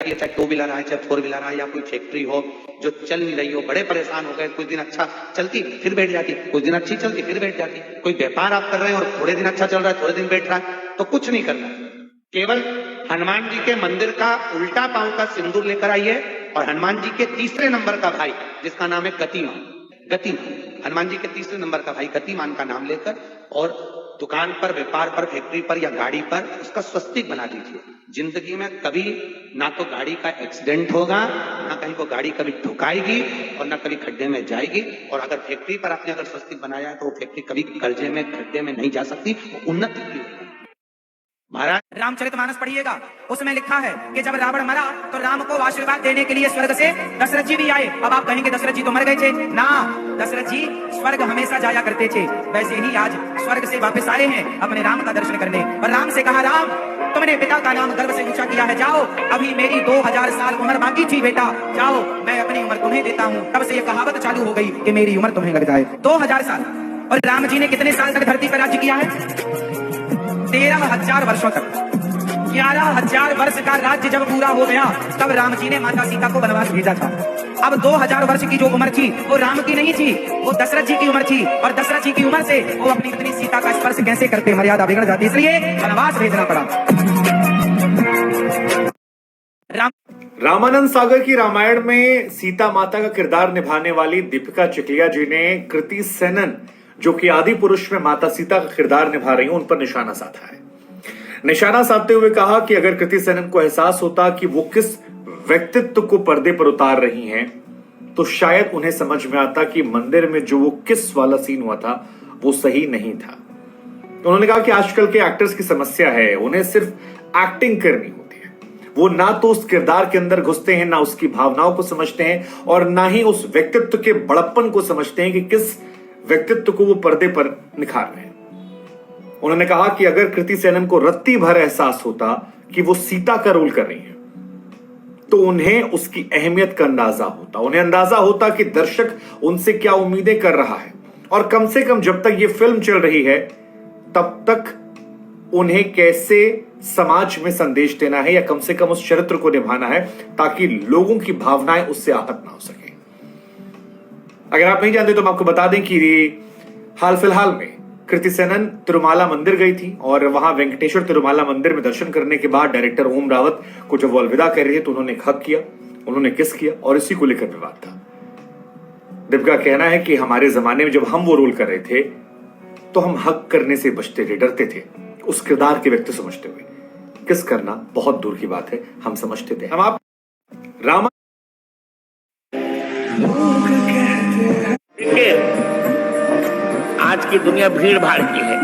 चाहे two wheeler आए, चाहे फोर व्हीलर आए, या कोई फैक्ट्री हो जो चल नहीं रही हो, बड़े परेशान हो गए, कुछ दिन अच्छा चलती फिर बैठ जाती, कुछ दिन अच्छी चलती फिर बैठ जाती। कोई व्यापार आप कर रहे हैं और थोड़े दिन अच्छा चल रहा है, थोड़े दिन बैठ रहा है, तो कुछ नहीं करना, केवल हनुमान जी के मंदिर का उल्टा पांव का सिंदूर लेकर आइए और हनुमान जी के तीसरे नंबर का भाई जिसका नाम है गतिमान, गतिमान हनुमान जी के तीसरे नंबर का भाई गतिमान का नाम लेकर और दुकान पर, व्यापार पर, फैक्ट्री पर या गाड़ी पर उसका स्वस्तिक बना दीजिए। जिंदगी में कभी ना तो गाड़ी का एक्सीडेंट होगा, ना कहीं को गाड़ी कभी ठुकाएगी और ना कभी खड्डे में जाएगी। और अगर फैक्ट्री पर आपने अगर स्वस्तिक बनाया है तो वो फैक्ट्री कभी कर्जे में, खड्डे में नहीं जा सकती, वो उन्नति की होगी। महाराज रामचरितमानस पढ़िएगा, उसमें लिखा है कि जब रावण मरा तो राम को आशीर्वाद देने के लिए स्वर्ग से दशरथ जी भी आए। अब आप कहेंगे दशरथ जी तो मर गए थे ना, दशरथ जी स्वर्ग हमेशा जाया करते थे, वैसे ही आज स्वर्ग से वापस आए हैं अपने राम का दर्शन करने। और राम से कहा, राम तुमने पिता का नाम गर्व से ऊंचा किया है, जाओ, अभी मेरी 2000 साल उम्र बाकी थी बेटा, जाओ मैं अपनी उम्र तुम्हें देता हूँ। तब से ये कहावत चालू हो गई कि मेरी उम्र तुम्हें लग जाए 2000 साल। और राम जी ने कितने साल तक धरती पर राज्य किया है? 13,000 वर्षों तक। 11,000 वर्ष का राज्य जब पूरा हो गया तब राम जी ने माता सीता को वनवास भेजा था। अब 2000 वर्ष की जो उम्र थी वो राम की नहीं थी, वो दशरथ जी की उम्र थी। और दशरथ जी की उम्र से वो अपनी पत्नी सीता का स्पर्श कैसे करते, मर्यादा बिगड़ जाती, इसलिए वनवास भेजना पड़ा। रामानंद सागर की रामायण में सीता माता का किरदार निभाने वाली दीपिका चिखलिया जी ने कृति सेनन, जो कि आदि पुरुष में माता सीता का किरदार निभा रही हैं, उन पर निशाना साधा है। निशाना साधते हुए कहा कि अगर कृति सेनन को एहसास होता कि वो किस व्यक्तित्व को पर्दे पर उतार रही हैं, तो शायद उन्हें समझ में आता कि मंदिर में जो वो किस वाला सीन हुआ था वो सही नहीं था। उन्होंने कहा कि आजकल के एक्टर्स की समस्या है, उन्हें सिर्फ एक्टिंग करनी होती है, वो ना तो उस किरदार के अंदर घुसते हैं, ना उसकी भावनाओं को समझते हैं और ना ही उस व्यक्तित्व के बड़प्पन को समझते हैं कि किस व्यक्तित्व को वो पर्दे पर निखार रहे हैं। उन्होंने कहा कि अगर कृति सेनन को रत्ती भर एहसास होता कि वो सीता का रोल कर रही है, तो उन्हें उसकी अहमियत का अंदाजा होता, उन्हें अंदाजा होता कि दर्शक उनसे क्या उम्मीदें कर रहा है और कम से कम जब तक ये फिल्म चल रही है तब तक उन्हें कैसे समाज में संदेश देना है या कम से कम उस चरित्र को निभाना है ताकि लोगों की भावनाएं उससे आहत ना हो सके। अगर आप नहीं जानते तो मैं आपको बता दें कि हाल फिलहाल में कृति सेनन तिरुमाला मंदिर गई थी और वहां वेंकटेश्वर तिरुमाला मंदिर में दर्शन करने के बाद डायरेक्टर ओम रावत को जब वो अलविदा कर रही है तो उन्होंने हक किया, उन्होंने किस किया और इसी को लेकर विवाद था। दीपिका का कहना है कि हमारे जमाने में जब हम वो रोल कर रहे थे तो हम हक करने से बचते थे, डरते थे, उस किरदार के व्यक्ति समझते हुए। किस करना बहुत दूर की बात है, हम समझते थे। हम आप रामा आज की दुनिया भीड़ भाड़ की है,